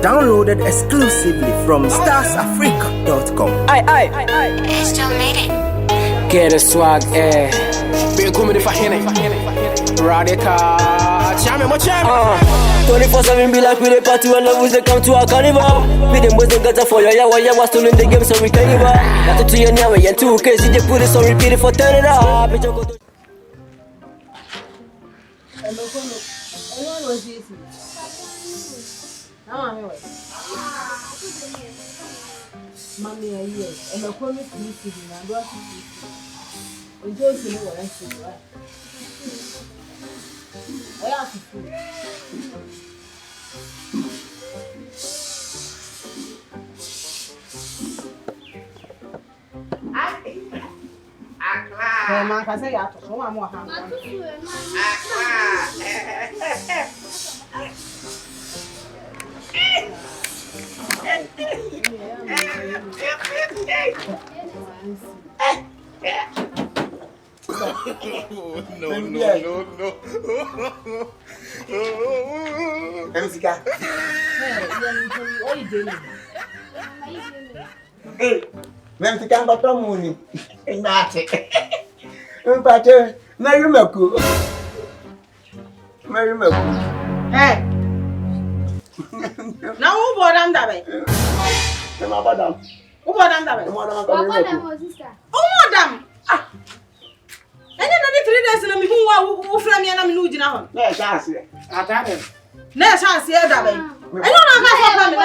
Downloaded exclusively from starsafrica.com. I still made it. Get a swag, eh? Be coming if I hit it. Radical, chame mo chame. 24/7 be like we the party when love they come to our carnival. We them boys don't get a for ya was still in the game so we can give up. Not to you now and 2K, see they put it so repeat it for 10 and a half. Mommy, I hear, and the promise to meet you, and I'm going to see you. And just know what I say, right? I have to food. Man, can say I so I'm more happy. No. Emsika. Hey, Memsika ngoto muni. Ngate. Mpate, Mary Maku. Hey. Now who bought them that way? My madam. Who bought them that way? Oh, madam. And then 3 days and me who frame me and I'm losing out. No chance. Atane. No chance here that way. I don't know how to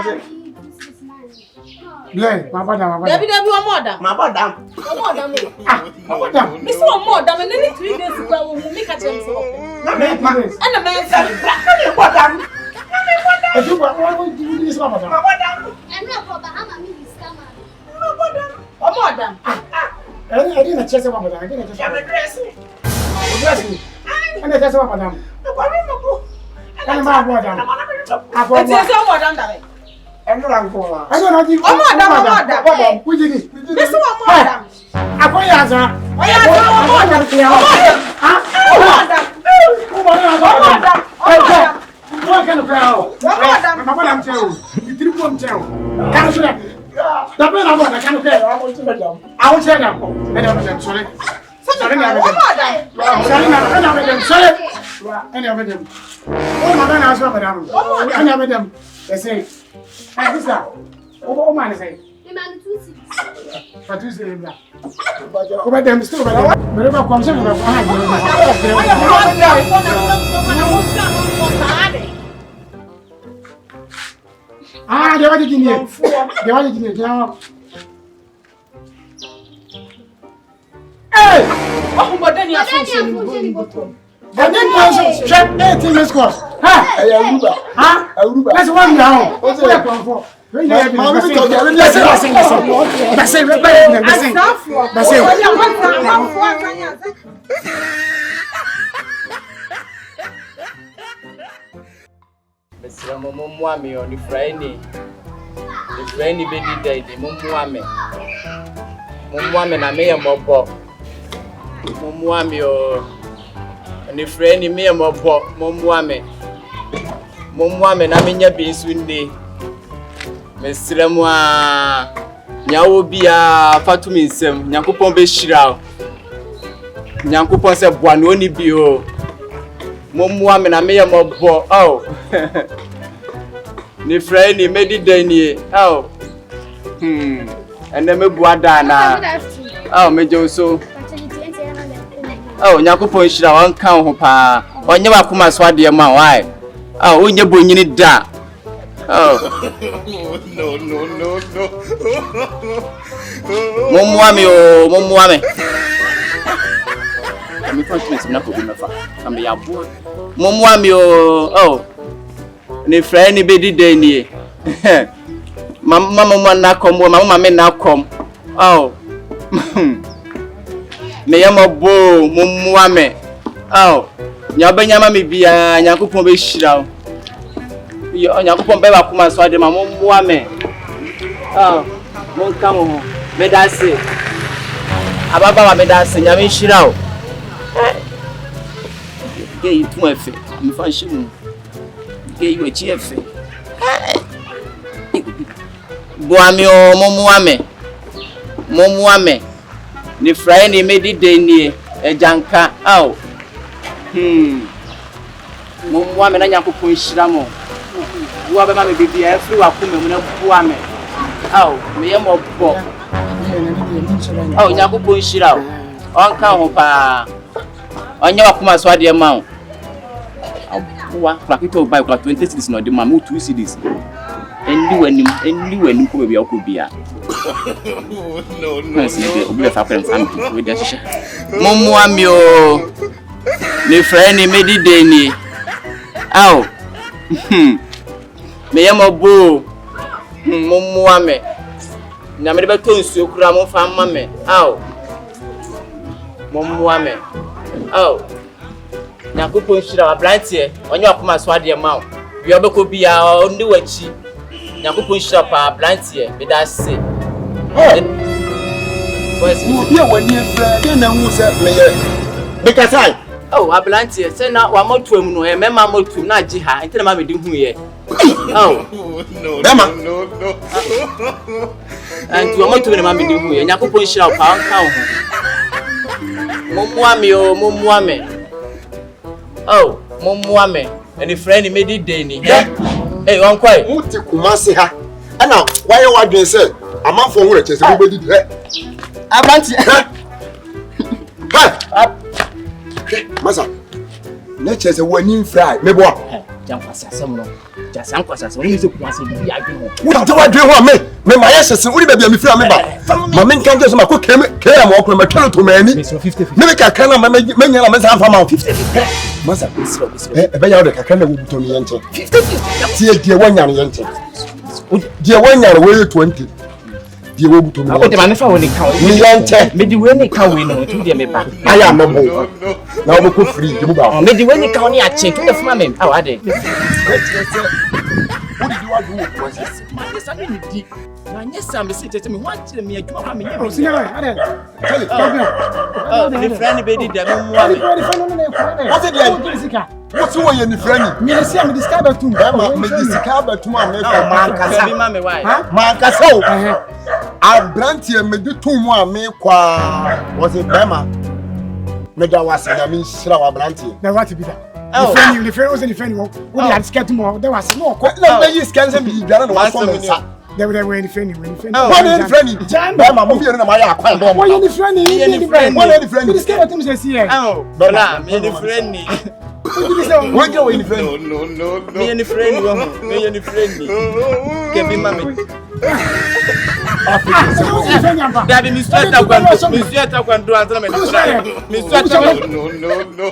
come. Yeah, my madam. There be one more than. My madam. More than me. My madam. Miss one more than and then 3 days ago we make a chance. And the man said, madam. If you want to do this, madam. I'm not for Bahama, me is scammer. Oh, madam. I didn't chase a madam. I didn't chase a madam. And I just want madam. And my madam. It's just one more than that. I'm not going. I don't know. Oh, madam. Who did it? This one more than. I put your answer. Oh, madam. What kind of crowd? My madam tell you. You didn't want to tell. Can't you? The man I want, I can't tell. I want to tell them. I will tell them. I don't know. Sorry. Sorry, them. Oh, my man, I was madam. I never them. They say, hey, sister. Oh, man, say. But you say that. But them still, but never comes in. Ah, they want to give me. They want to give me. Hey! Oh, but then you're so But then you check 18 minutes course. Ha! Aruba. Ha? Aruba. That's one now. What's it come for? Mumwami on the Friday. The Friday baby day, the Mumwami. Mumwami na me mobo. Mumwami o the Friday me mobo. Mumwami na me nya bi nsunde. Mesremwa nyawo bia fatumi nsem nyankopon be hira. Nyankopon se boano ni bi o. Mumwami na me mobo. Oh. Ni Friday medi dani oh ene mebuada na oh mejo so oh nyakopon hira wan kan ho pa onye ba kuma so ade ma why oh onye bonyini da oh no mumwami mi conscience na ko bi mefa am ya bo mumwami oh ni Friday be di dani mama na kom mama me na kom oh me yama bo mumwame oh nyabanyama me bia nyakopon be hira yo nyakopon be ba kuma so ade ma mumwame oh mon kamo me da se ababa wa me da se nyame hira o ge itu efe mi fa shimu ge iwe chi efe Boami o momuame. Ni fry ni medi de ni ejanka. Aw. Momuame na Nyankopon hyira mo. Wo abema me bibia afri wakome mu na buame. Aw, me ye mo bo. Aw, Nyankopon hyira o. Onka ho pa. Onye wakoma so ade ma o. Wa prakito buy 20 cities no de ma 2 cities. Endi wanim ko bia ko bia. No. Obi fa friends am we dey hye. Momuame o. Ni fry ni medi de ni. Aw. Me yemo bo. Momuame. Na me de beto nsuo kura mo fa ma me. Aw. Momuame. Aw. Nyankopon hyira wa brantie. Onye akoma so ade ma o. Wi obeko bia ndi wachi. Nyankopon hyira pa brantie. Me da se. Boys, you when you friend na hu se me ye. Because I oh, ablantie say na wa motuam no e mema motuam na agi ha enti na ma me di hu ye. Oh. no. Anti wa motuam na ma me di hu ye. Nyankopon hyira pa anka ho. Momuame. Oh, momuame. Any friend me di day ni. Hey, wan kwai. Muti kumase ha. Ana why you wadwen say amanfo hu reche se bo di he. Ablantie. Ha. Masa. Na chese wani fry me bo. Jankwasa asem no. Jankwasa asem. Oni se kumase bi adwen ho. Wo ta wadwen ho me ma ye sese uri bia mi fira me ba. Ma me nkan je so ma ko keme mo okro ma twelo to mani. Me 50. Me ka kan na me nyala me san fa ma 50. Masa. E be ya de ka kan na wo buto ni yente. 50. Tie die wanya no yente. Die wanya no we 20. Die wo buto mi. O de ma me fa woni kan. Ni yente. Me di we ni kan we no tu de me ba. Aya me bo. Na wo ko free je bu ba. Me di we ni kan ni a che tu de fuma me. Aw ade. What did you want to do? Was it? My son in the deep. Na nyesa me say tete me wan kire me adwuma ma me nye. Oh, senior, ade. Tell it. Oh, the friend be di dem mu wa me. What's it like? What's the way in the friend? Me see am discover batum. Me discover batum am me Man kasa bi ma me why? Man kasa o. Abrantie me di tum mu am me kwa. Was it Bema? Me da wase na me shira wa abrantie. Na what be that? Oh, The friend was the friend. We had scared more. There was no. No, me use can say me dara no wa so me sa. They were the friend. What is the friend? Bema mo fi na ma ya akwan do. What is the friend? What is the friend? The scared batum say here. oh, bla, me the friend ni. What you in the friend? No. Me any friend wo ho. Me any friend ni. Ke bi ma me. That be Mr. Taekwondo antara me try. Mr. Taekwondo. No.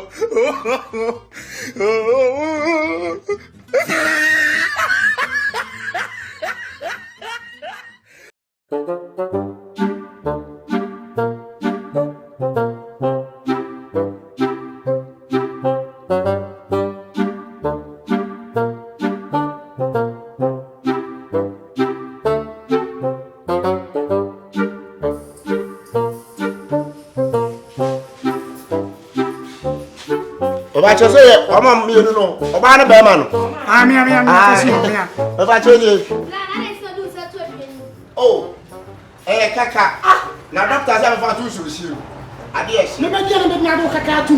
Oba chose omo mi no. Oba na be ma no. Me. Oba chose. La na so do so to adwene. Oh. Kaka. Na doctor say me fa tu suru. Ade yes. Me be dia na be na do kaka tu.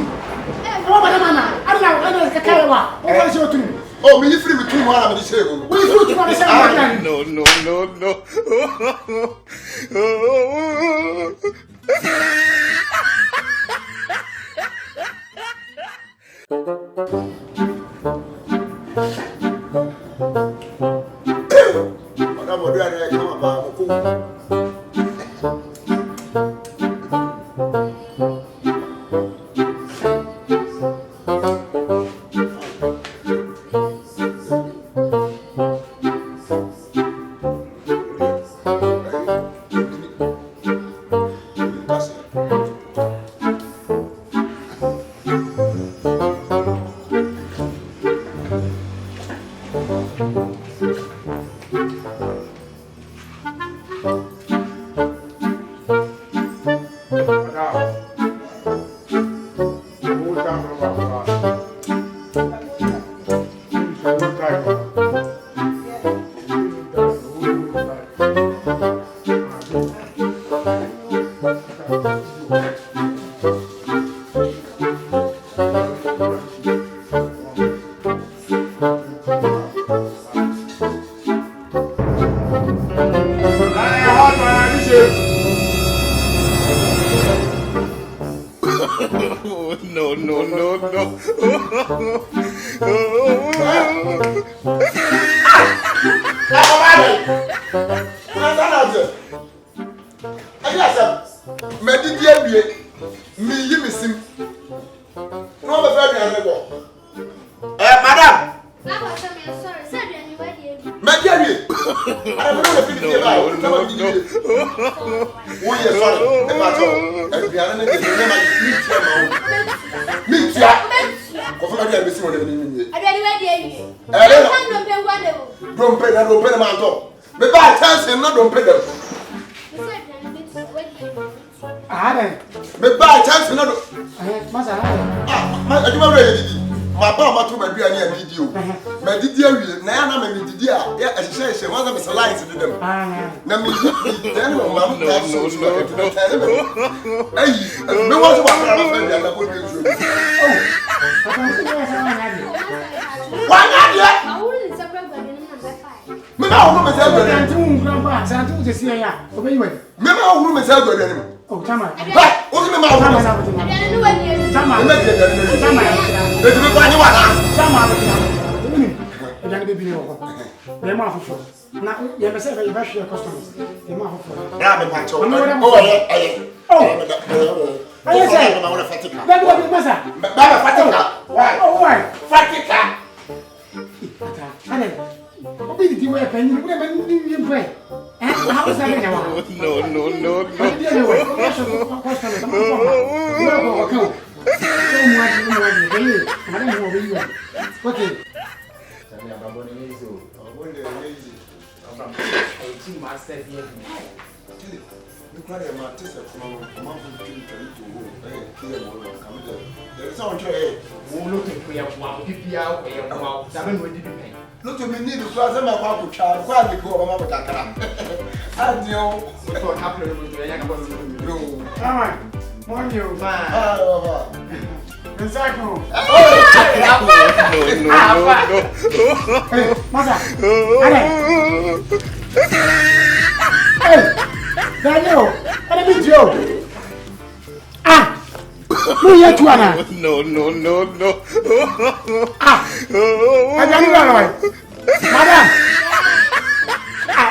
O ba na mama. Ana kaka wa. O ba se otu. Oh, me free me tu mo na me say go. We fruit ma be say kaka. No. Ona mo do ana kama ba ko. No, no, no, no. Madam. I'm sorry. Said you anyway. My mama told my dear video. My dear, Nana, my dear, yeah, she one of the lines to them. Now, me, then, Mamma, no, hey, no one's why not yet? I wouldn't separate by the number 5. Remember, who is out oh, Tama. What's the matter? I don't know when you're Tama. Look to me, need to cross my papa child, quite the poor Mamma Takara. I know what happened with the young one. Alright, one you, man. The cycle. Hey, Mother. Hey, Daniel, I need you. Ah! No, yet you are No. I don't know. Madam.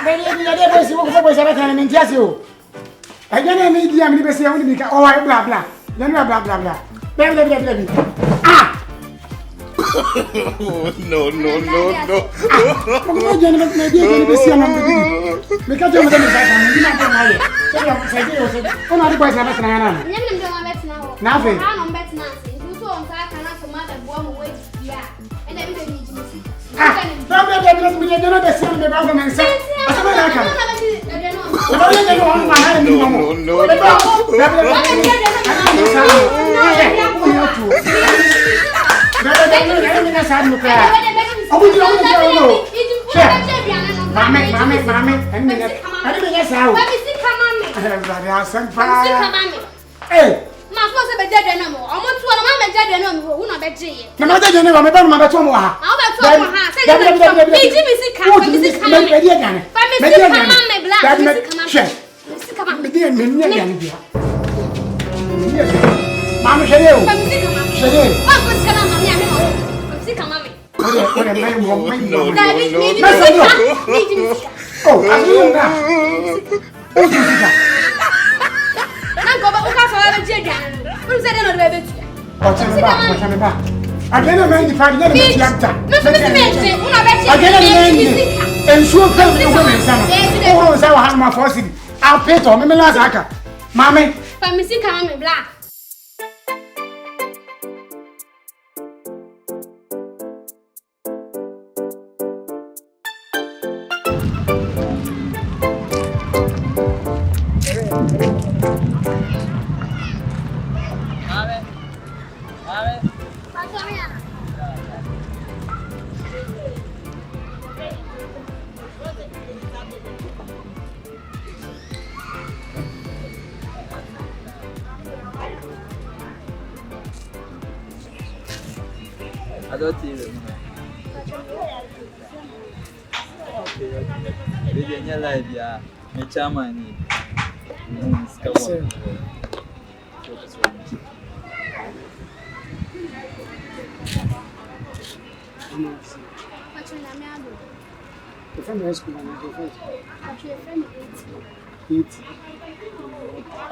Maybe you was everything in Jessu. I don't need the embassy only because oh, blah blah. Then blah blah blah. Baby. Ah! No. I'm going to maybe see a because you're going to say, I'm not the boys have a nothing. I'm better now. You saw on fire cannot come out and warm away. Yeah. And then you need to see. Don't be able to see the government. Hey! My supposed to be dead no more. I want to my dead no more. Who not bet you? No matter you never met my tomorrow. I'll bet you her. Say that Jimmy see come. Mrs. Come. I can't make the party. I'll pay to me last. Mammy, Family come black. I don't see it. Virginia Libya, my chairman. What's your name? The family school and the first. What's your friend? 8.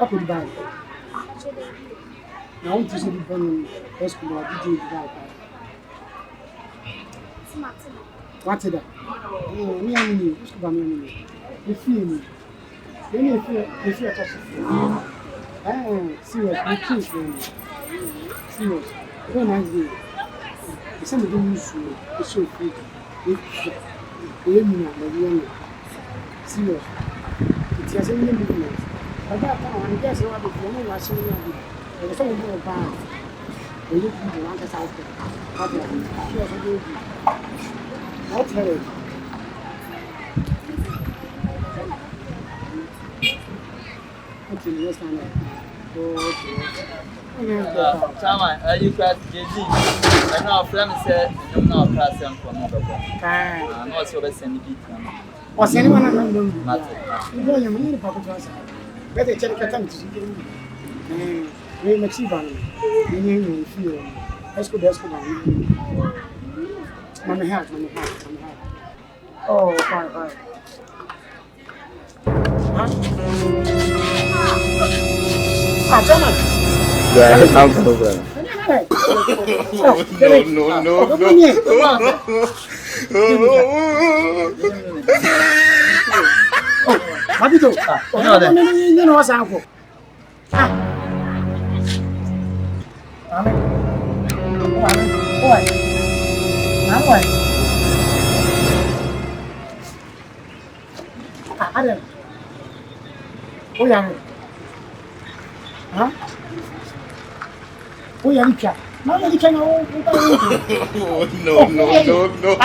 Up in Dubai. What's your name? Now, what is the family school? I did Dubai. Smart. What's that? Oh, me and me. What's the name? You feel me? You feel touch. Serious. You kiss me. Serious. Very nice day. The same thing you show free. Serious. It's just a new movement. But that time, I guess what the woman was saying, there was something more bad. They look at the one that's out there. What the she was doing. What's her? What's in this time? Chama, you class JG. I know a friend said, you know, class and for no. I'm also the same beat. Or anyone I don't know. You know, you mean public house. Better check the time to see you. We make you one. You feel. Let's go, let's go. Money hat. Oh, fine. Ah, Chama. Yeah, I'm so glad. Mabito, you know what's up? Adam. Oh, yeah. Huh? Oh, yeah, you can. No, you can. No. I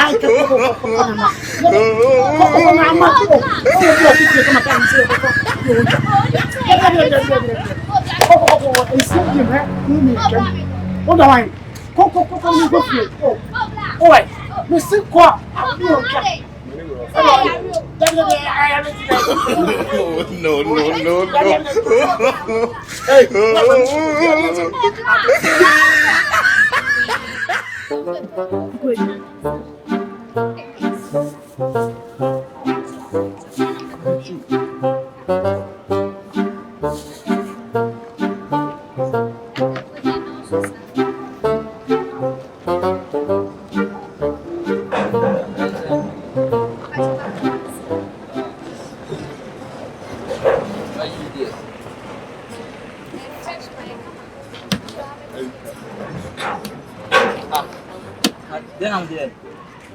Then I'm there.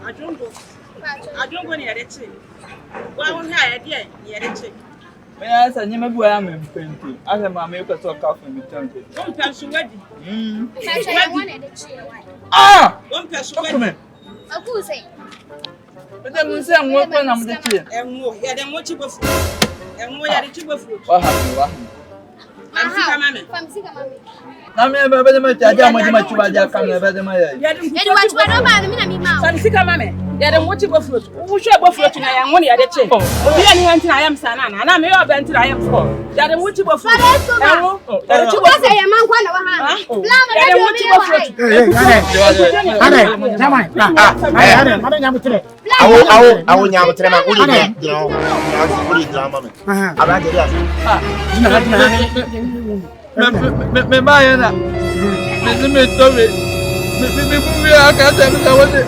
I don't go near the tree. Well, here, near the tree. May I say, you may be a man, painting. I have my make a talk off and return to One person wedding. I wanted a chair. Ah! One person Come wedding. A cool say. But then we say, I'm working on the chair. And more, yeah, then what you go for? And more, yeah, the tube of fruit. What happened? I'm sick of mammy. From Sika Mammy. I may have a much I come over the Maya. Yeah, And what's what about the minute? I'm sick of mammy. Yeah, then what you go fruit? Who shall go fruit? I am money at the chair. Oh, we are hunting. I am Sana, and I'm your bent. I am for. Yeah, then what you go fruit? What's a man? Me buy na. Me tobe. Me buy aka tell me what it.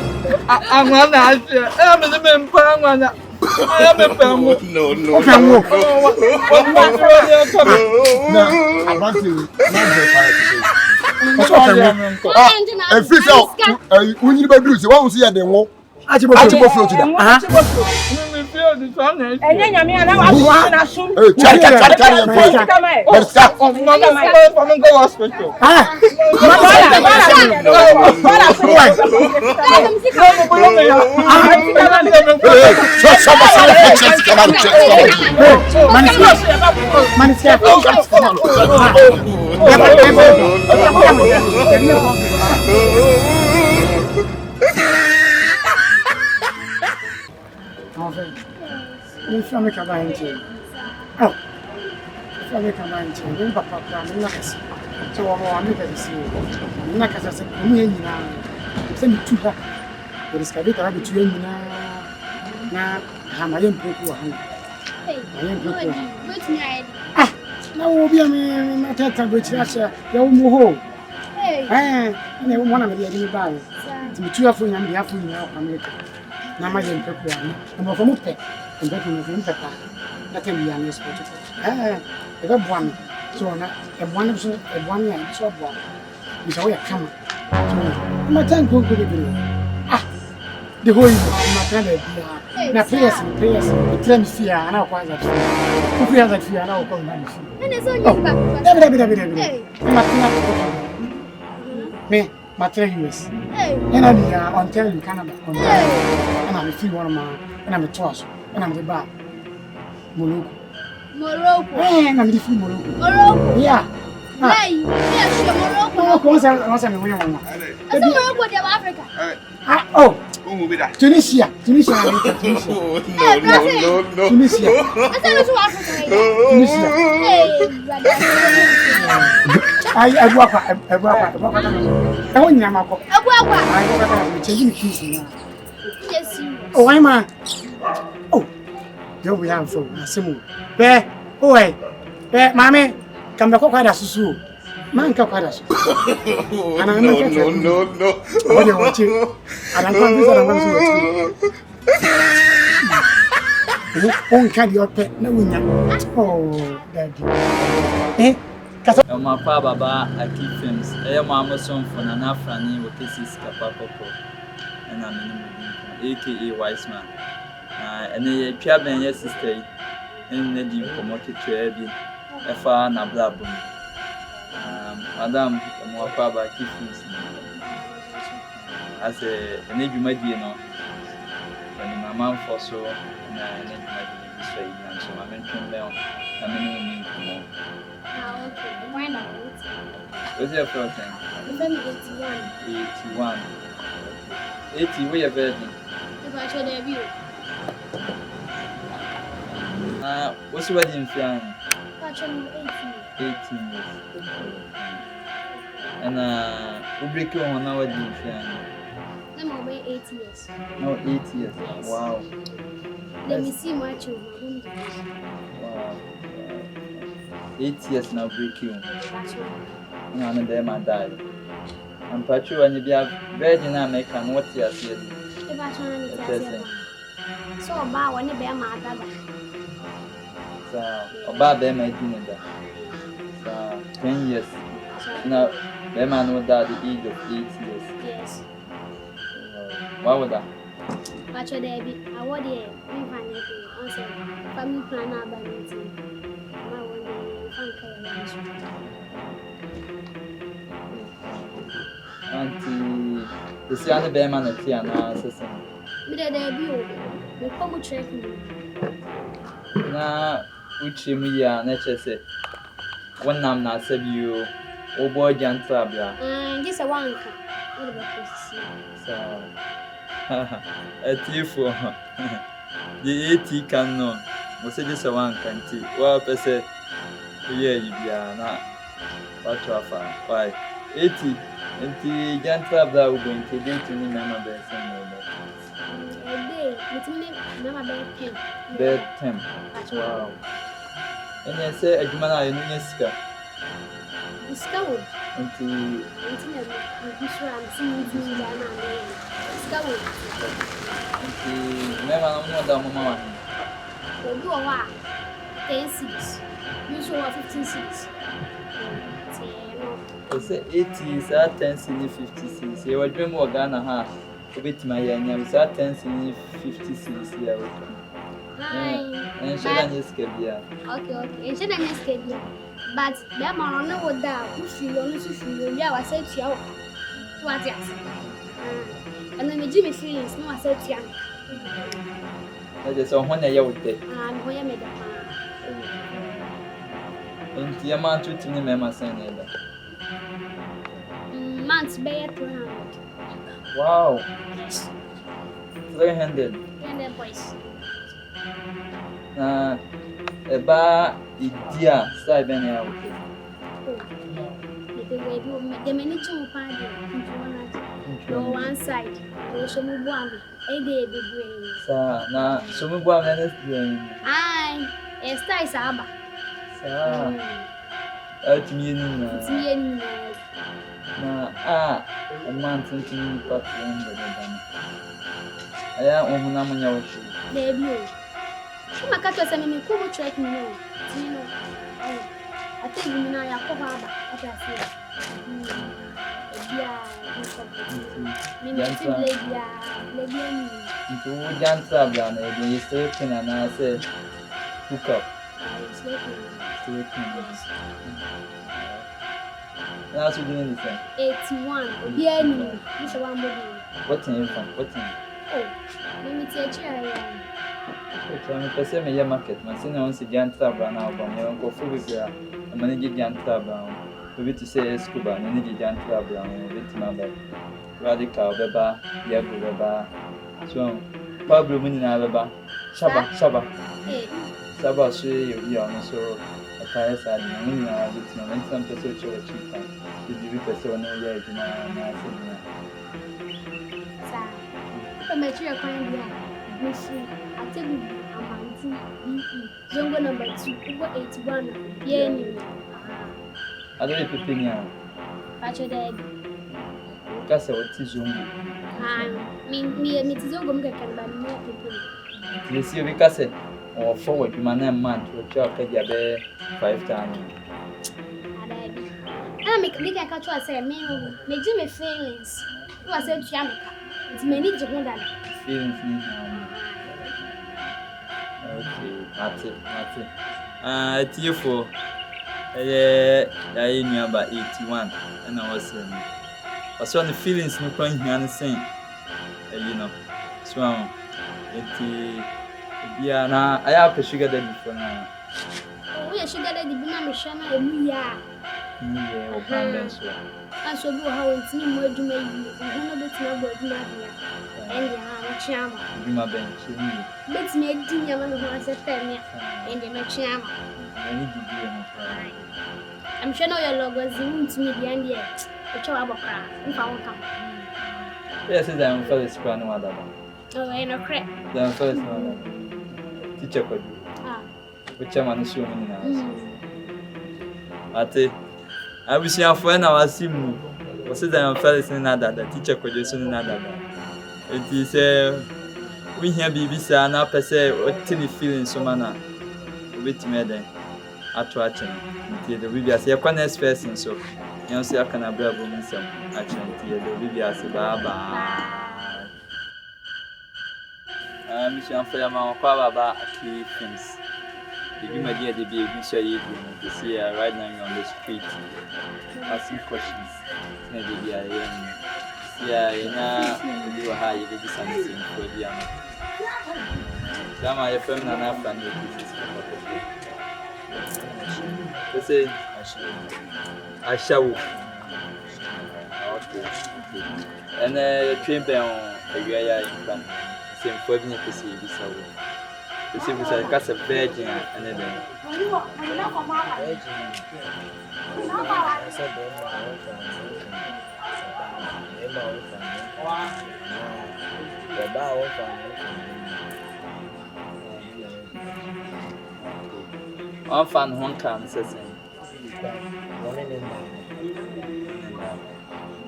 Angwa na ase. Me mpa angwa na. I am a pammo. No. me family ka ba nche. Oh. Family ka ba nche. Me papa kwa me na kasi. So wa me ka si. Me na kasa se mu nyina. Se mi tu ha. There is kabita ra bitu nyina. Na ha ma yem poku wa ha. Ah, na wo bia me na tata go chi acha. Ya wo mu ho. Ne wo mona me dia ni ba. Ti mi tu afo nyam dia afo nyina kwa America. Na ma yem poku wa na. Mo fa mu pe. Mbe ko mo fa pa. Na tem ya ne sport. E ba buan. So na e buan ya so buan. Mi so ya kama. So ma tan ko ko de. Ah. The whole ma tan de bia. Na prayers, tell me fear, and I'll find that. Who fears that fear, and I'll come and see. And it's only back. Me, my 3 years. And I'm Ontario, Canada. And I'm a free one of my, and I'm a toss, and I'm the bar. Morocco. And I'm the free Morocco. Yeah. Hey, yes, Morocco. Once I'm away on one. Morocco, Africa. Oh. Oh, Tunisia. no. Tunisia. I walk. I want your mark. I'm changing keys now. Yes, Oh, I'm a. Oh, there we have so. Simu. Bear. Oh, hey. Bear, mammy. Come back. Quite a susu. Man, Kapadas. And I'm no. What do you want to? And I'm confused. I'm going to won't carry your pet. No, oh, daddy. Eh? My father, I keep films. I am Amazon for an Afrani with cases Capaco, and I'm in AKA Wise Man. And a Piaban, yes, sister, and the Jim promoted to Abby, a far and a blab. Madam, my father, keep films. As a navy, my dear, no. When my mom for so, and I need my say, and so I mentioned them. I mean, okay. Why not? What's your first name? I'm 81. 80, where you bed? If I show the view. What's your wedding plan? Actually, 18 years. And we break you on our wedding plan. I'm over 8 years. No, 8 years. Wow. Let me see my children. Wow. 8 years now break you. No, and then I died. I'm patrol and you be a virgin American. What's your said? If I turn it, so about when you bear my dad. So, about them, I didn't. So, 10 years. Now, them I know that the age of 8 years. Yes. What would that? But your baby, I want to find it. Also, family plan about it. My one day, Auntie, the Siana Bearman at Tiana, assistant. But the debut, the common check. Now, which me are necessary. One name not save you, oh boy, Jan Trabia. This a one. So, a thief for the 80 can know. Was it just a one country? Well, I said, yeah, you be not. What to offer? Why? 80 and the Jan Trabia will go into dating Mamma Bear. A day, between Mamma Bear 10. Bed 10. Wow. And I say, a man, I know Niska. Discovered. Until never know that Mamma. We'll do a while. 10 cities. You show 15 cities. I say 80 is 10 city 50 cities. You will dream more Ghana half. A bit my young, I was 10 city 50 cities here. And she done this cabia. Okay. And she done this cabia. But that man on what that push you on the yeah, I said to you. What yes. And then Jimmy feelings, no, I said to you. I just saw one day out there. And where I made the And the amount to tell me, my son. Months bear 200. Wow. 300. 300 boys. Na eba idia style ben ya wo. The many two party no one side. So move one. A day be brain. Sa na so me bua me na student. Aye, a style saba. Sa atimi ni na. It's me and Na a man thinking part in the dan. Aya ohuna munya wo shi. debut. Come a cat was a mini cool track me. I think you know I have baba. What I say. Yeah, Into janta bla na e stay pin na say hook up. Now so doing the same. 81. Obiani. This one body. What in from? What in? Oh, let me tell you. Okay, I'm person me market. Man say no say janta bla na obam. You go full with ya. I'm manage janta bla. We to say scuba, manage janta bla. We to number. Radical beba, yago beba. So, Pablo muni na beba. Shaba. Shaba so you are so a tire side. Muni na bit na. Next time person show cheap. Did you person no ya na say. I'm a tree of kind of machine. I tell you, I'm anti Zongo number 2, over 81. Yeah, I don't know if you Patch your dad. Casa what is Zongo. Me, Zongo can buy more people. You see, because or forward, you man, man, to a job, pay 5 times. I make a catch us say, me, Jimmy feelings. You are said Jamaica. It's many Japan. Feelings. Okay, that's it. Tier 4. I knew about 81, and I was on the feelings no point here and saying, you know, so yeah, now I have a sugar daddy for now. Oh, we are sugar daddy, Bina Shana, and yeah, I shall do how it's me more to make you. I don't know that's not and yeah, charm. Be my bench. Let's make dinner when I was a family and the charm. I'm sure no your logos in to me the end yet. The child of crap, if I won't come. Yes, I'm first crown. Oh, I know crap. The first one. Teacher could do. Which I'm unassuming now. I wish your friend I was him. Was it I'm first in another? The teacher could do soon another. It is we hear BBC and up say what tiny feeling so manner. Wait me then. Attraction. The baby as a next person so you see I can abroad woman some action the baby as a baba. Mission for your mouth about key things. If you my dear the baby share you to see right now on the street asking questions. Maybe I yeah, you know how you do something for the young. Come on, your family and our family. They say, I shall. Okay. And train bell, a year in front. Same for me to see this hour. The same as I cast a virgin and then. One fan, one can say.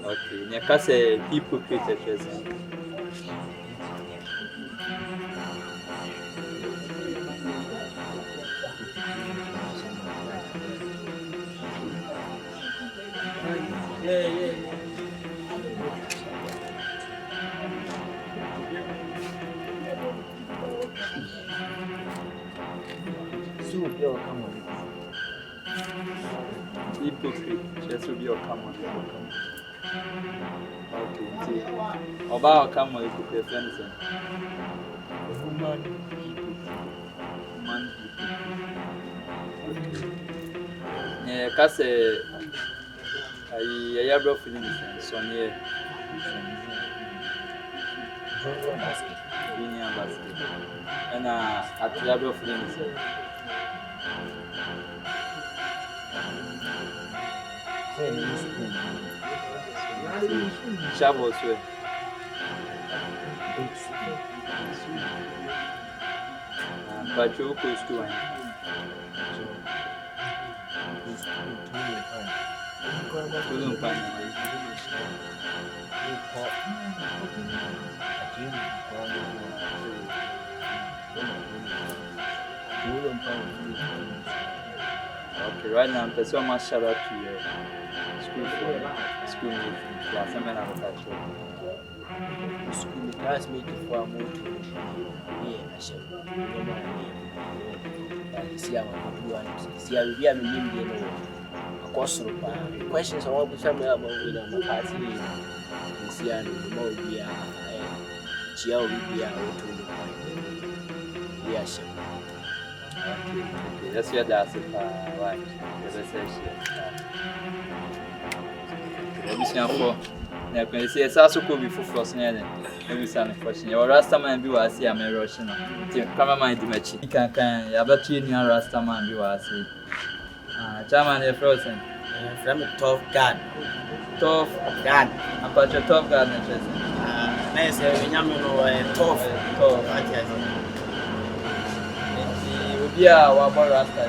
Okay, you can say people create a present. Yeah. Hypocrite, just will be your common. Okay, see. About common, you could friends. Human yeah, because I have brought feelings so near. Union basket. And at the other friends. Shabos way. But you go school. Okay, right now I'm so much shout out to your school for school mate class. I'm gonna touch you. School classmate for a motor. Yeah, I shall. See, I'm going to see, I will be a million. Questions I want to tell me about with my party. See, I know be a Chia will be a auto. Yeah, sure. Okay, that's your dad's right. Now, when you say it's also could be for frosting, maybe some question. Your Rastaman view, I see a mirror. Cameraman, the match. You can, I bet you near Rastaman view, I see. Chairman, you're frozen. From a tough guard. Tough guard. About your tough guard, nice, tough. Yeah, our Rasta.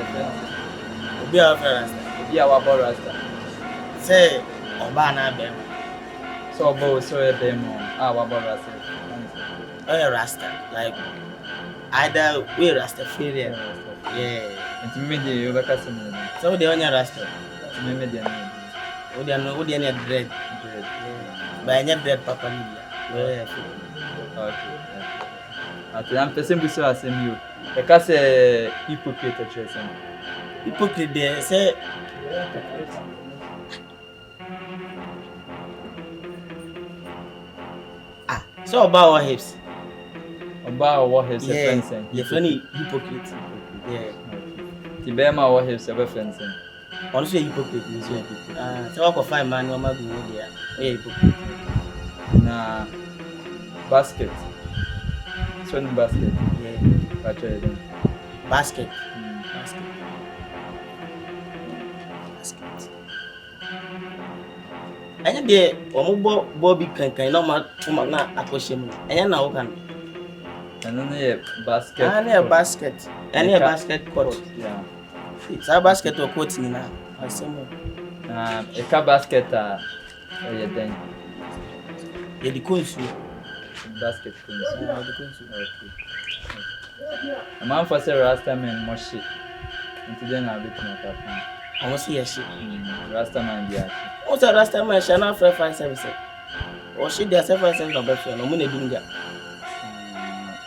Yeah, our Rasta. Say, Obana Bem. So, both so a demo, our Rasta. Oh, Rasta. Like, either we Rasta failure. Yeah. It's media, you have a customer. So, the only Rasta. Media. Would you know any bread? But I never bread, Papa. Okay. I'm the same so as you. I can't say hypocrite at Jason. Hypocrite there, say. So about our hips. About what hips are Yeah, fencing. you're funny hypocrite. Yeah. The Bema what hips are fencing. Honestly, hypocrite is hypocrite. So I can find man, no matter what they are. Yeah, hypocrite. Na basket. Swimming basket. Yeah. Basket. Basket. Anya de omo Bobby kankan na ma tuma na akohyem. Anya na wo kan. And then the basket. Na basket. Anya basket court. Yeah. It's a basket or court ni na. Asemo. A car basket yeah then. Yeah, the coins. Basket coins. Yeah, the coins. Okay. A man for say Rasta man moshi. Until then I'll be to my papa. I want to see a shit. Rasta man be What's a Rasta man? Shall not for 5 service. Or she does 5 service of breakfast. No money doing that.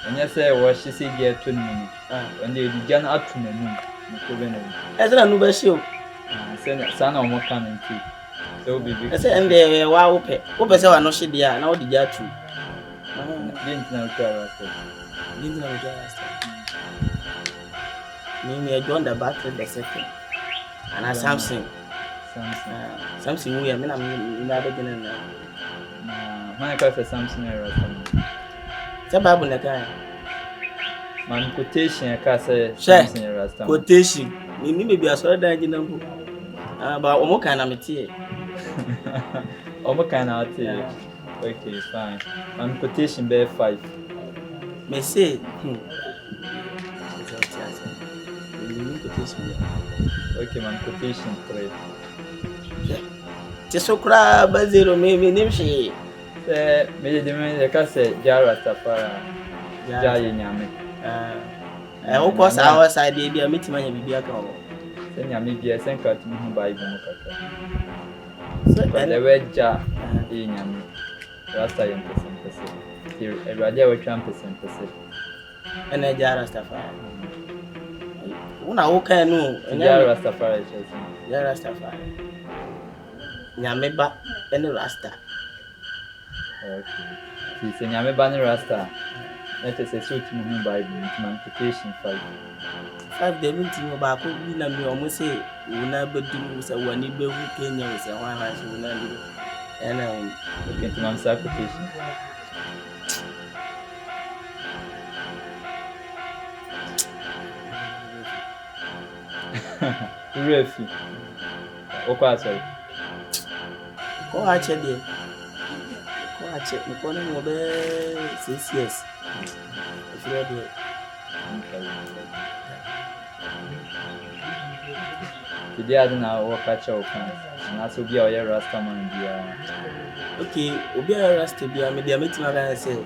And you say what she said here 20 minutes. When they began up to the moon. As a new show. Send son or more coming too. So be big. I said, and they were open. Open, so I know she did. Now the jar too. Didn't know Rasta. Didn't know Rasta. Me, I joined the battery the second. And I Samsung. Something we are never getting now. My car for Samsung era. It's a Bible in the car. Man, quotation, I can't say Samsung era. Quotation. We may be a sort of number. But Omo can I meet Omo can I tell you? Okay, fine. Man, quotation bear 5. May say, okay, man, quotation 3. So cry, but zero maybe name she. Say, maybe the man, I can say Jara Stafara. Jaya Yami. I hope was our side, baby. I meet my baby. Then Yami be a second to me by Bumaka. But the red jar in Yami. Rasta Yam percent. Here, a Raja will tramp percent. And a Jara Stafara. Una okay no. Jara Stafara. Jara Stafara. Nyameba and Rasta. Okay. He's a Nyameba Rasta. Let us say to me by quotation 5. 5 they meeting about could be na me almost say we never do so when you be who Kenya was a one house will not do. And okay to my quotation. Refi. Okwa sorry. Ko ache de. Ko ache ko na mo be 6 years. If you dey. Today I don't know what catch up and that's will be our Rasta man bia. Okay, obi a Rasta bia me dey meeting na say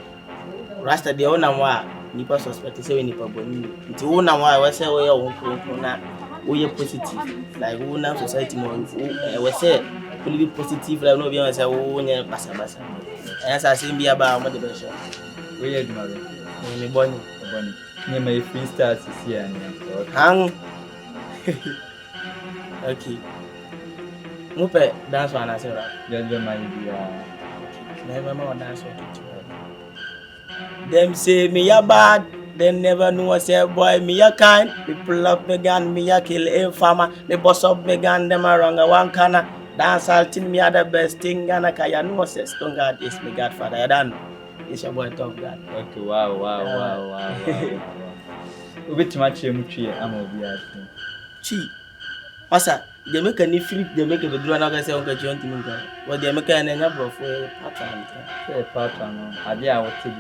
Rasta dey ona wa nipa suspect say we nipa boni. Nti wo na wa we say we ya won na we positive like we na society mo we say we be positive like no be say we nya basa basa. And I say bia ba mo dey be sure. We ya duma be. Me boni. Nye my freestyle sisi ya ni. Hang. Okay. Mupe dance one as well. Just my bia. Never more dance one. Them say me ya bad, they never know I say boy me ya kind. Me pull up me gun, me ya kill a farmer. Me boss up me gun, them around a one corner. Dance all thing me are the best thing and I can know say Stone God is me Godfather. I done. It's your boy Top God. Okay, wow. Which match you mutri am obi ati. Chi. Masa, they make any flip, they make a do another say uncle John Timunga. What they make an number for pattern. Say pattern. Ade a what be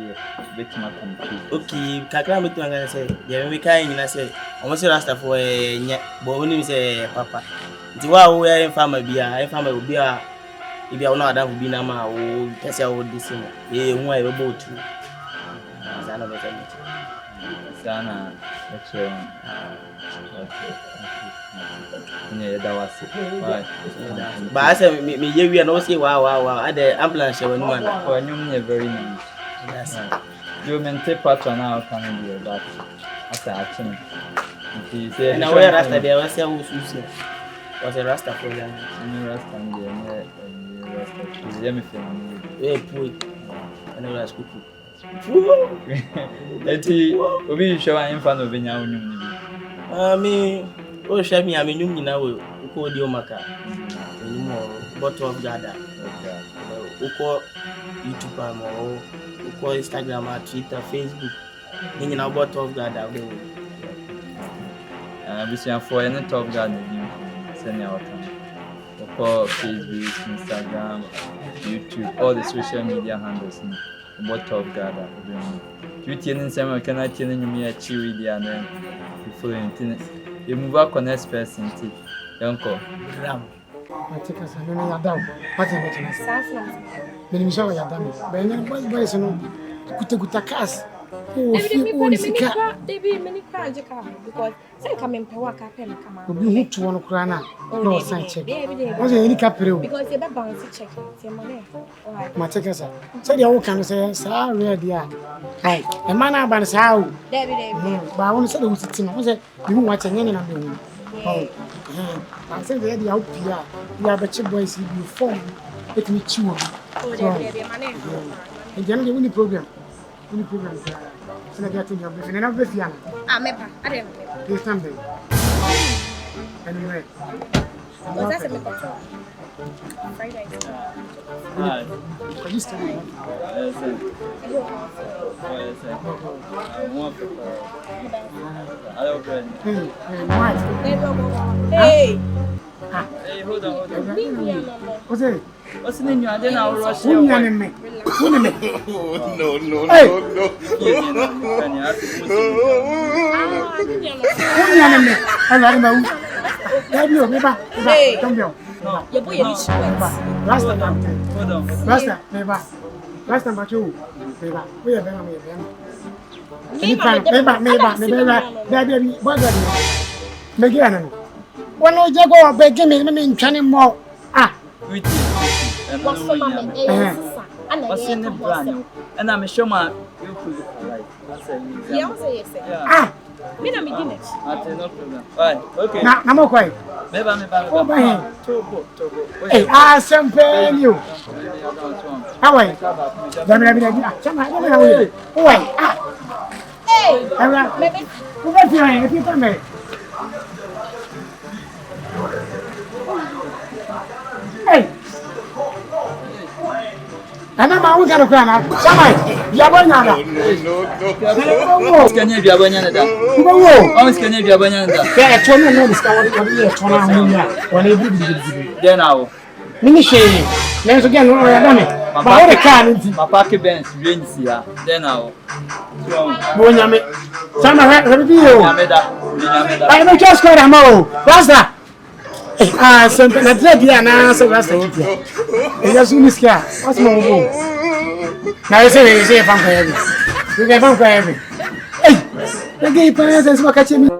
bit ma complete. Okay, kakra me to ngana say, they make kind na say, almost Rasta for nya, but when him say papa. Nti wa wo ya infama bia, infama obi a if you know that be na ma wo pese wo disim. Hu a be botu. Sana be tell me. Sana actually. Yeah, that was it. Right. But I say me we no say wow. At the ambulance when man. Oh, you very nice. Yes. You maintain pattern now can be that. After action. And now where Rasta there was say who say. Was a Rasta program. Rasta and Rasta. Let me feel. Hey, boy. I know that's cool. Eti obi show am fa no benya onyum ni bi. Me o show me am nyum nyina we ko di o maka. Anyum bottle of gada. Okay. Uko YouTube am o uko Instagram, Twitter, Facebook. Ni nyina bottle of gada we. Bisia for any top gada ni send your account. Uko Facebook, Instagram, YouTube, all the social media handles ni. What of God you tell some can I tell me a chewy and then before you move back on next person uncle Ram. I take us and then I down. What am I making us? When you show your dummy, but then boys no kuta cast. Baby, many crowds because say come in power captain come out. You hook to one crana. No sign check. Was any capital? Because you're bound to check your money. My take us. So the old can say, Sir, ready. Hey, a man about us how. But I want to say the sitting. Was it you watching any of them? Oh, I said the out here. You have a cheap boys you form. Let me chew. Oh, and then the only program. Only program. So I get to your business and I'll be here. I didn't. This time then. Anyway. Was that a Friday? Are you still here? Hey, hold on. What's it? What's the name? I didn't know. What's in the brand? And I'm sure my you could like. Ah, me na me dinner. No problem. Fine. Okay. Na mo kwai. Meba. Togo. Hey, simple you. How are you? Chama, how are you? Hey. Maybe. What's your name? If you come here. Hey. And I'm going to go now. Somebody, Yabana. No. Can you be a banana? Who? Can you be a banana? Yeah, 20 minutes. When they do Then now. Ministry. Let's again, no, I done it. But what the car is My pocket bench, rains here. Then now. Bonyame. Some of it, you. I don't just call them all. What's that? Something that's ready and answer. That's the idea. It's just in this car. What's more? Now you say, if I'm heavy. You get from heavy. Hey, the gay parents is what catching me.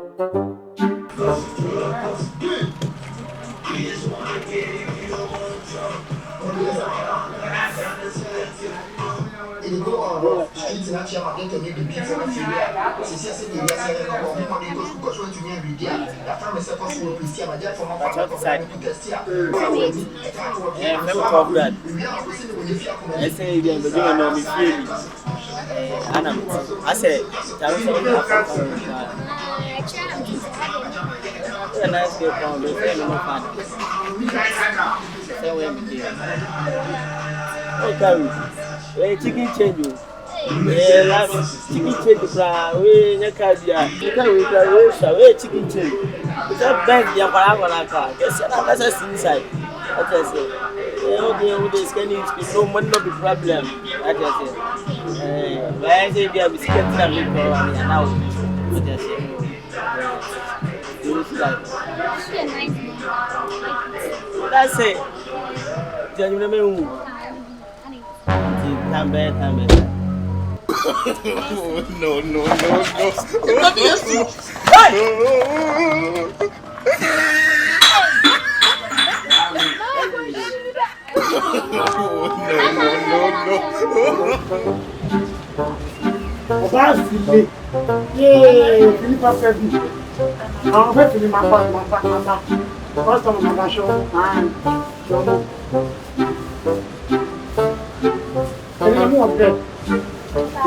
Chicken change. Yeah, chicken change. We chicken change. It's a bank. That's a inside. I just say, with this can you no money no be problem. I just say, why I say they are biscuits and now. I just say, that's it. Time bad. No.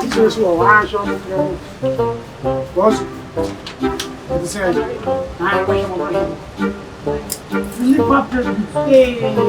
This is what I show you. Boss, this is I wish Philip after Philip. No.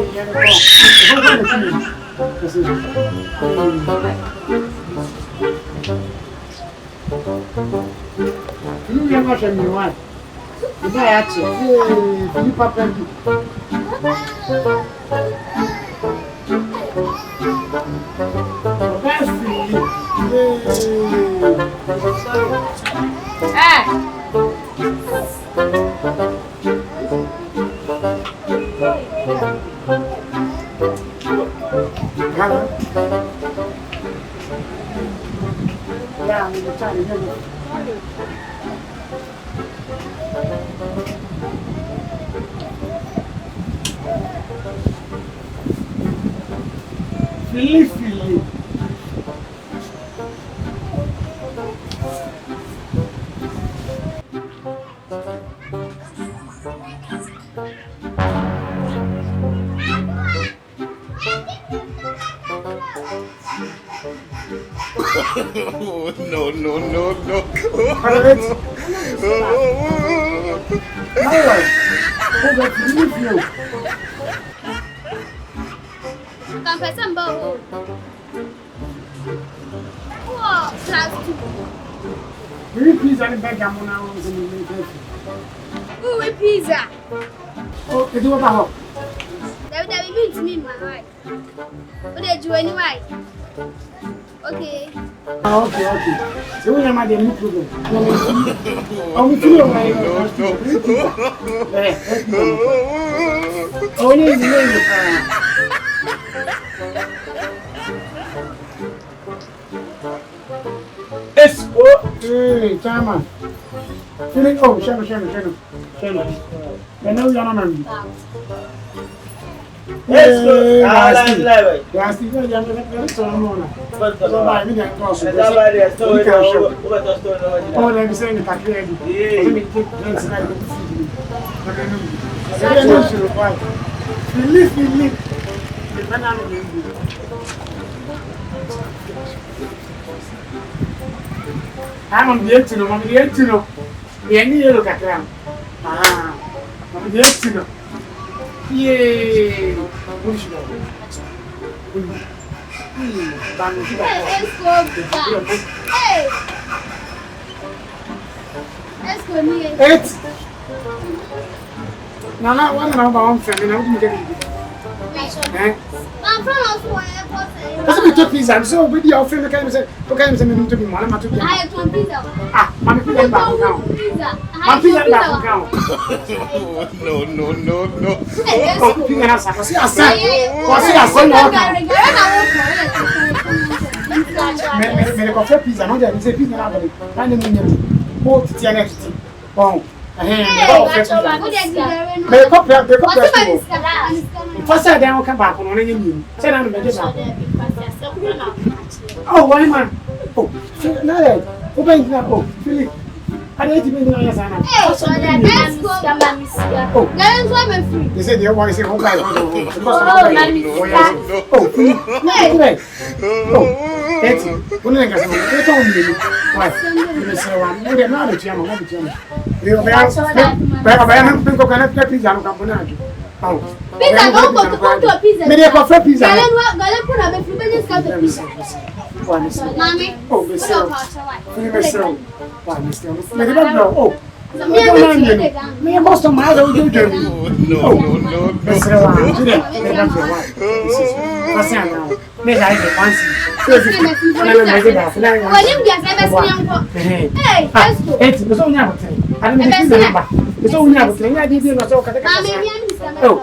Pizza and bag I'm on pizza. Oh, you do about That means me, my wife. What did you anyway? Okay. Okay. So we are my daily program. Oh, we feel like Hey, Chama. Feeling Shannon. I know you're not married. I'm on the edge to know. The end you look at them. I'm the edge to know. Yay! Let's go near. 8. Nana, one number one friend, and I'm going to I'm from Oswald Airport. Doesn't be two pizza, so with your friend, okay, say, okay, to be one, I'm to be. I have one pizza. Ah, I'm pizza back now. I'm pizza back now. No. Oh, pizza has a say, I say, me coffee pizza, no, there is a pizza, and then both TNT. Oh. First, I don't come back on any. Say, I'm oh, why, man? Oh, no, open now. Oh, Philip. I didn't even know your son. Oh, they said they want to say, oh, me most of my old you no. That's around today. What's now? Me I say once. Hey, it's so now. I don't know. It's only now. I didn't know so. Oh,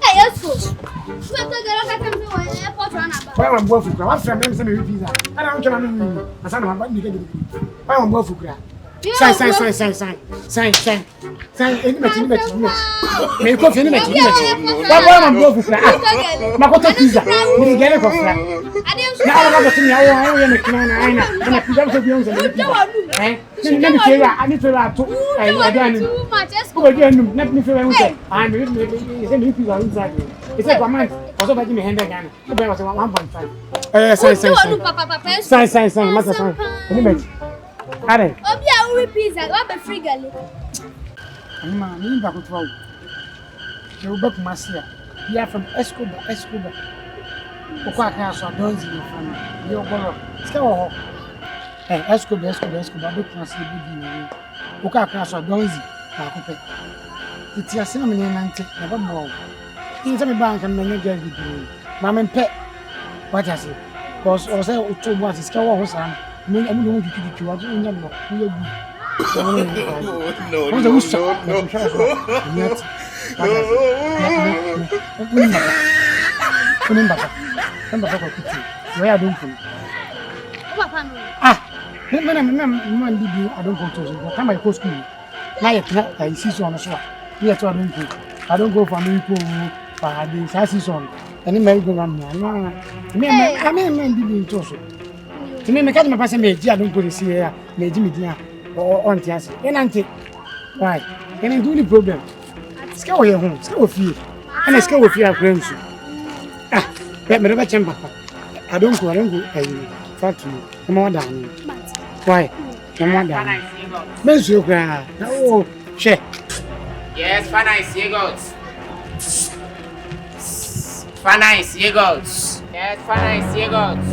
hey, yes, coach. why am I for what from them some pizza? I don't know. I said I'm going to get it. Why am I for Sign. Any me coffee, any match. Why am I for Makoto pizza. Me get it for flat. Now I'm going to me. I am a can. And I present to be on the eh? Let me tell you, I need to wrap I don't let me feel say I'm really pizza inside. It's like a man. Also, by me hand again. There was 1.5. Sign. Master sign. Any match. Are. Obia we pizza, what be free gali. Ama ni ba ko twa. Je wo baku masia. Ya from Escobar. O kwa kan so donzi no fam. Yo bolo. Ska wo ho. Escobar baku masia bi di ni. O kwa kan so donzi ba ko pe. Titi ase me ni nante na ba mo. Tin se me bank am me get bi di. Ma me pe. What I say? Cause o say o to bo ase ska wo ho sa. No. I don't go for me for the season. Any merry-go-round. I mean, to me, I can't pass me. I don't go to see here. Maybe me on Tias. And auntie, why? Can I do the problem? Scale your home, scale with you, and I scale with your friends. Ah, let me never chamber. I don't go. Factory. Come on down. Why? Come on down. Miss you, Grandma. Oh, shit. Yes, Fanais, ye goats. Fanais, ye goats. Yes, Fanais, ye goats.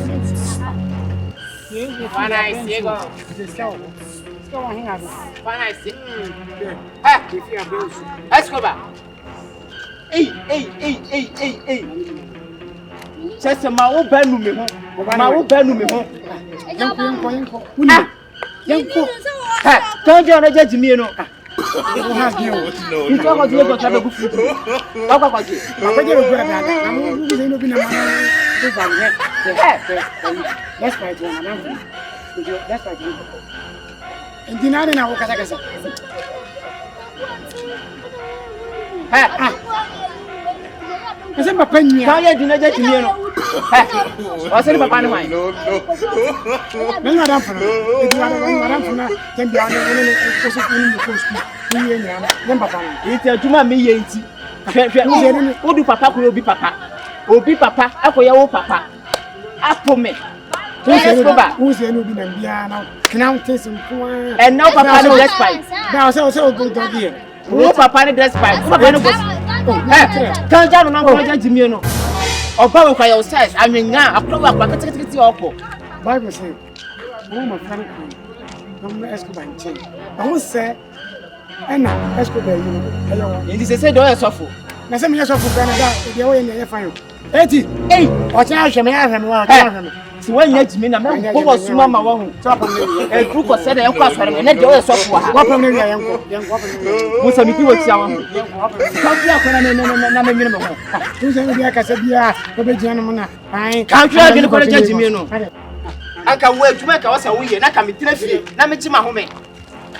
Fanais, ye goats. Fanais, Escobar. Hey. Just a mau benu me home. Yanko. Don't you judge me, no? You talk about your travel book. Talk about you. That's right, that's right. And dinner in our Casacasa. I said, my penny, how you did not get me. I said, my panama. No. Madame, can be on the coast. What do Papa will be Papa? Oh, be Papa, Apple your Papa. Apple me. Who's the new Biana? Now taste some corn. And now Papa no despite. Now so good here. Oh, Papa no despite. Can't you not judge me? Oba we kwa your size. Anwenya akwa akwa ketekete opo. Bible say, "Oh my friend, don't ask about change." I won't say, "Anna, ask about you." Hello. Ndi se do esofo. Na se me esofo Canada, dey way na ye fan. Eti, eh, o cha hwe me ahwe me wa cha hwe me. Ti wanya jimi na me ko wo suma ma wo hu. E group ko se da yanko asore me na de wo esofo ha. Wa pam ne ya yanko pam. Musa mi ti wo tia wo hu. Ka bia ko na me nwene me ho. Tu se bia ka se bia, ko be jian mo na. Ai, ka twa bi ko na jimi no. Anka wo adwuma ka wo se wo ye na ka me tira fie na me chima ho me.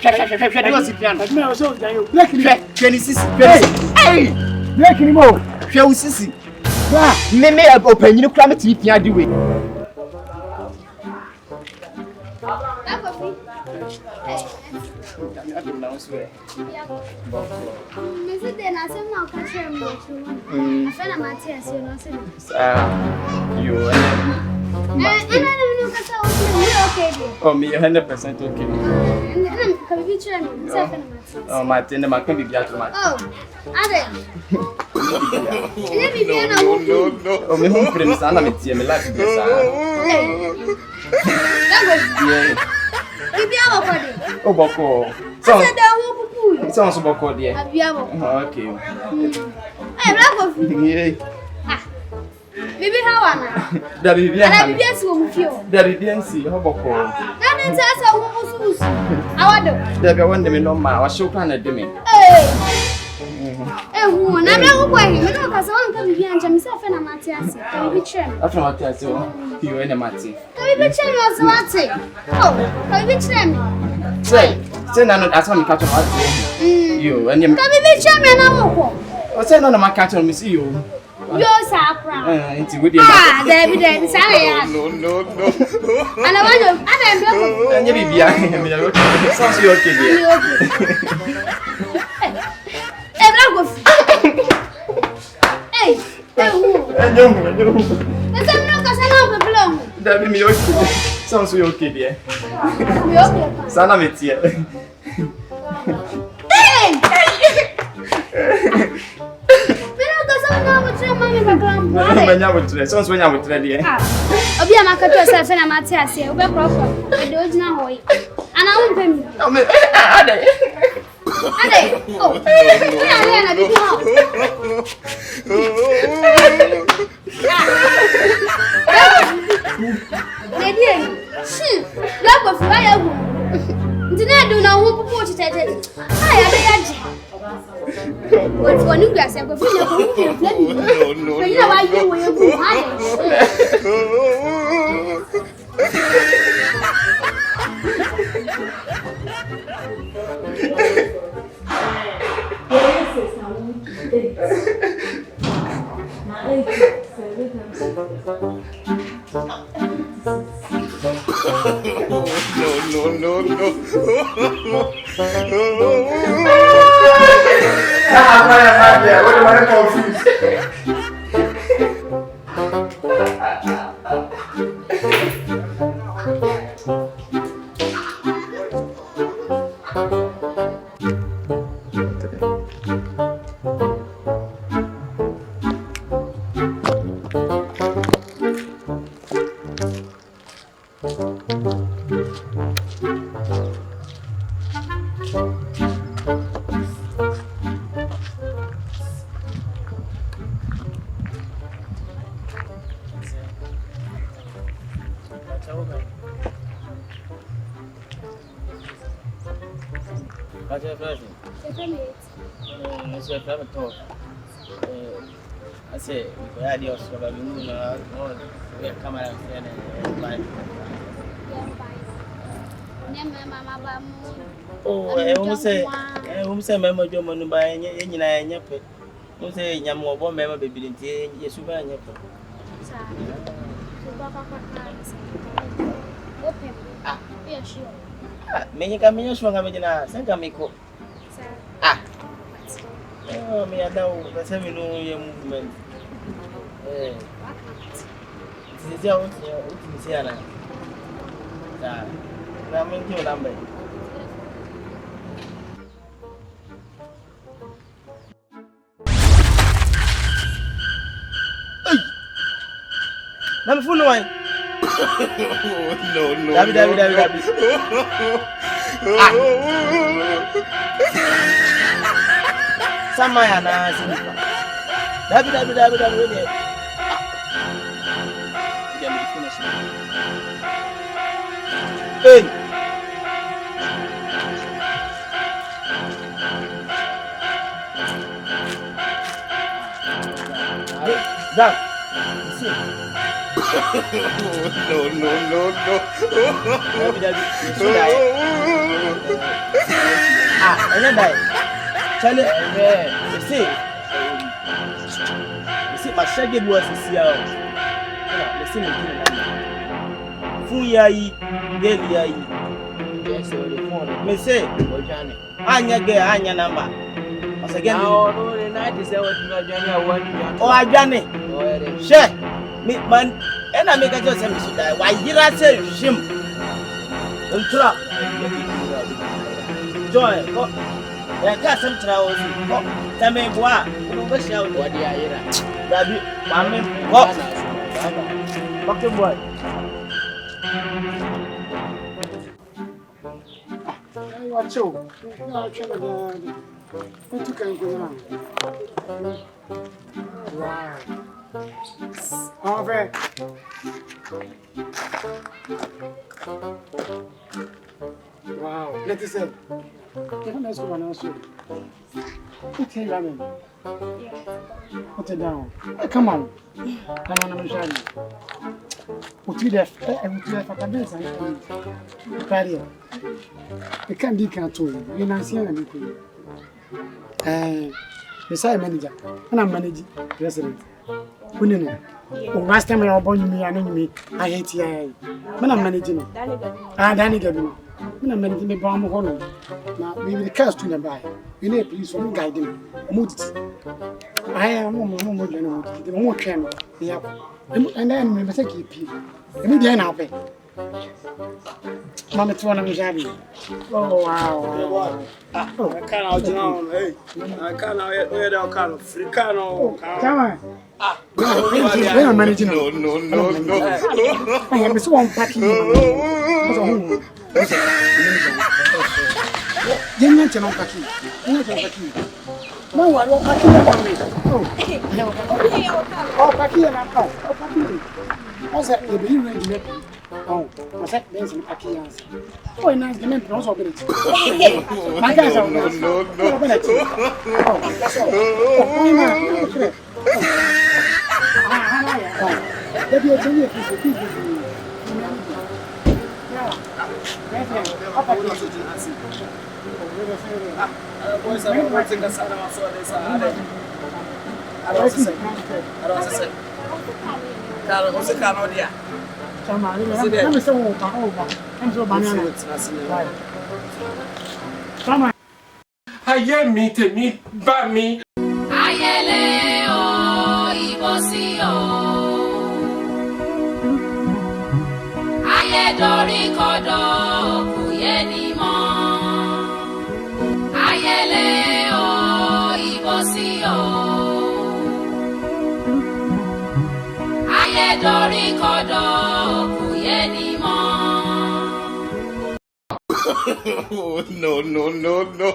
Hwɛ de wo si piano. Me o so jan yo. Black ni. 26. Hey. Black ni mo. Hwɛ wo sisi. Ba, me opanyini kura me ti pia di we. Oh, me 100% okay. Oh, Martin, the man can be better. Oh, Ade. Oh, me home prince, and I'm a me life. Oh, Boko. Sounds Boko, dear. Okay. Hey, Black Coffee. Baby, how am I? That is yes, with you. That is DNC, how Boko. That is us. I want there be one de me no ma, I show plan de me. Hey. Eh, who na me wo kwa him, no kasa wan ka bibi anja me se fe na mate ase. Ka bibi chrem. After mate ase o, you ene mate. Ka bibi chrem o so mate. Oh, ka bibi chrem. Say na no aso me catch mate. You ene ka bibi chrem na wo ko. O say no na ma catch me see you. Yo sapra. Inti we dey. Ah, there say ya. No. Ana wanyo, ana mbe ko. Anye bibia, me ya okay. Sounds you okay there. Eh, Black Coffee. Hey, who? Enyo. Esa no kasa na problem. That be me okay. Sounds you okay there. Me okay. Sana me tie. Hey! Manya wotre, sounds when you wotre there. Obi amaka to say fe na mate ase, obe krofo. E de ogina ho yi. Ana wo pem. No me ade. Oh. Ya na bibi ho. Lady, Black Coffee ba ya gu. Nti na do na ho pupu chitete. Ya de ya ji. What for you guys have been no. You know why you will go I'm confused. I say, we had your sort of moon, we are coming out and oh, I almost say, Mamma Joman by any line, who say, Yamo, one member baby in tea, yes, you buy your May come in your strong American, send a make ah. Oh, me, I know that's how we know your movement. Eh, it's your own Siana. I'm in your number. Na me phone no. Dabi. Samaya na sinipa. Dabi we dey. Hey. That. No. Dabi. Anya dai. Chale, see, my shaggy was this year. Listen to me. Fuyayi, Deliayi. Yes, the phone. Me say, Anya number. As again, no, the night is what you are. Oh, I done it. Share me, man, and I make a just a die. Why did I say him? Ultra joy. Ya ka san trawo su ko ta me bua ko ba sha wadi ayira dabi mame ko bakte boy ai wacho na chela da kutu kan ko na wow ave wow let's say can I ask you an answer? Put your ramen. Put it down. Come on. I'm sorry. Put it there. Put it for cabins and carry. The candy can't tell you. You're not seeing anything. Beside manager, and I'm managing president. Who you know? Last time I was me, I know me. I hate you. When I'm managing. Danny Gabino. When I'm managing the bomb honor. Now, we will cast to the buy. You need police for guide him. I am more the more can. And then we must take you. Immediately now, pay. Mamma, it's one of me. Oh, wow. I can't out now. Hey, I can't wear the kind of Fricano. Come on. We are managing. No. I am so unpacking. Jangan jangan kaki. Mau ada kaki apa ni? Oh, kaki yang apa? Oh, kaki. Masa dia beli lagi. Oh, masa dia sini kaki yang. Oh, ini jangan pernah sobek. Maka saya. No. Apa nak? Oh, kasih. Oh, ini. Jadi dia jadi fisik. Apa dia sudah nasi? Boys, I'm going to get some of this. I don't say. Carol, what's the car on here? I'm so over. I'm so banana. Come on. I hear me, by me. Ayele o ibosi o. Ayedori kodo kuyeni mo. Ayele o ibosi o. Ayedori kodo kuyeni mo. No. No.